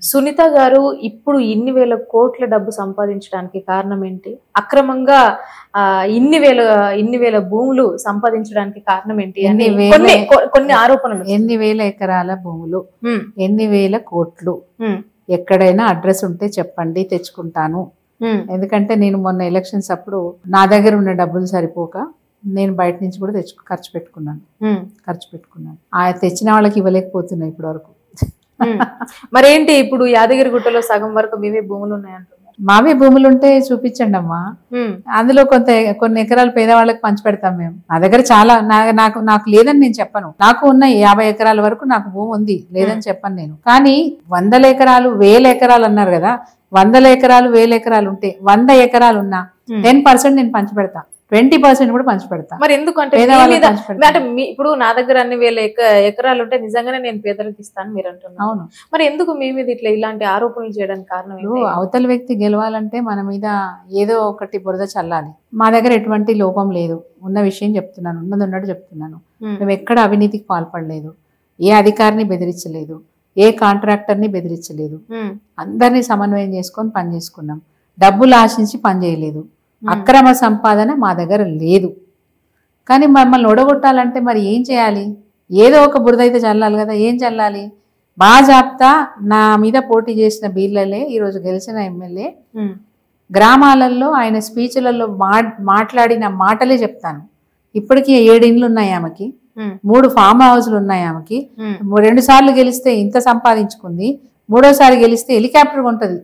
సునీత గారు ఇప్పుడు ఇన్ని వేల కోట్ల డబ్బు సంపాదించడానికి కారణం ఏంటి? అక్రమంగా ఇన్ని వేల భూములు సంపాదించడానికి కారణం ఏంటి? కొన్ని ఆరోపణలు. ఎన్ని వేల ఎకరాల భూములు, ఎన్ని వేల కోట్లు, ఎక్కడైనా అడ్రస్ ఉంటే చెప్పండి, తెచ్చుకుంటాను. ఎందుకంటే నేను మొన్న ఎలక్షన్స్ అప్పుడు నా దగ్గర ఉన్న డబ్బులు సరిపోక నేను బయట నుంచి కూడా ఖర్చు పెట్టుకున్నాను. ఆ తెచ్చిన వాళ్ళకి ఇవ్వలేకపోతున్నా ఇప్పటి వరకు. మరేంటి ఇప్పుడు యాదగిరిగుట్టలో సగం వరకు మీవే భూములు ఉన్నాయంటున్నారు? మావే భూములు ఉంటే చూపించండి అమ్మా. అందులో కొన్ని ఎకరాలు పేదవాళ్ళకి పంచిపెడతాం మేము. నా దగ్గర చాలా నాకు లేదని నేను చెప్పను. నాకు ఉన్న 50 ఎకరాల వరకు నాకు భూమి ఉంది, లేదని చెప్పను నేను. కానీ 100 ఎకరాలు 1000 ఎకరాలు అన్నారు కదా, 100 ఎకరాలు 1000 ఎకరాలు ఉంటే 100 ఎకరాలు ఉన్నా 10% నేను పంచిపెడతా, 20% కూడా పంచిపెడతా. మరి ఎందుకంటే ఇప్పుడు నా దగ్గర అన్ని 1000 ఎకరాలు ఉంటే నిజంగానే నేను పేదలకు ఇస్తాను మీరు అంటున్నారు. అవును. మరి ఎందుకు మీ మీద ఇలాంటి ఆరోపణలు చేయడానికి కారణం? అవతల వ్యక్తి గెలవాలంటే మన మీద ఏదో ఒకటి బురద చల్లాలి. మా దగ్గర ఎటువంటి లోపం లేదు, ఉన్న విషయం చెప్తున్నాను, ఉన్నట్టు చెప్తున్నాను. మేము ఎక్కడ అవినీతికి పాల్పడలేదు, ఏ అధికారిని బెదిరించలేదు, ఏ కాంట్రాక్టర్ని బెదిరించలేదు. అందరినీ సమన్వయం చేసుకొని పని చేసుకున్నాం. డబ్బులు ఆశించి పని చేయలేదు. అక్రమ సంపాదన మా దగ్గర లేదు. కానీ మమ్మల్ని ఒడగొట్టాలంటే మరి ఏం చేయాలి? ఏదో ఒక బురద అయితే చల్లాలి కదా. ఏం చల్లాలి? బాజాప్తా నా మీద పోటీ చేసిన బీర్లలే ఈరోజు గెలిచిన ఎమ్మెల్యే గ్రామాలలో ఆయన స్పీచ్లలో మాట్లాడిన మాటలే చెప్తాను. ఇప్పటికీ 7 ఇండ్లు ఉన్నాయి ఆమెకి, 3 ఫామ్ హౌస్లు ఉన్నాయి ఆమెకి. 2 సార్లు గెలిస్తే ఇంత సంపాదించుకుంది, 3వ సారి గెలిస్తే హెలికాప్టర్ కొంటది.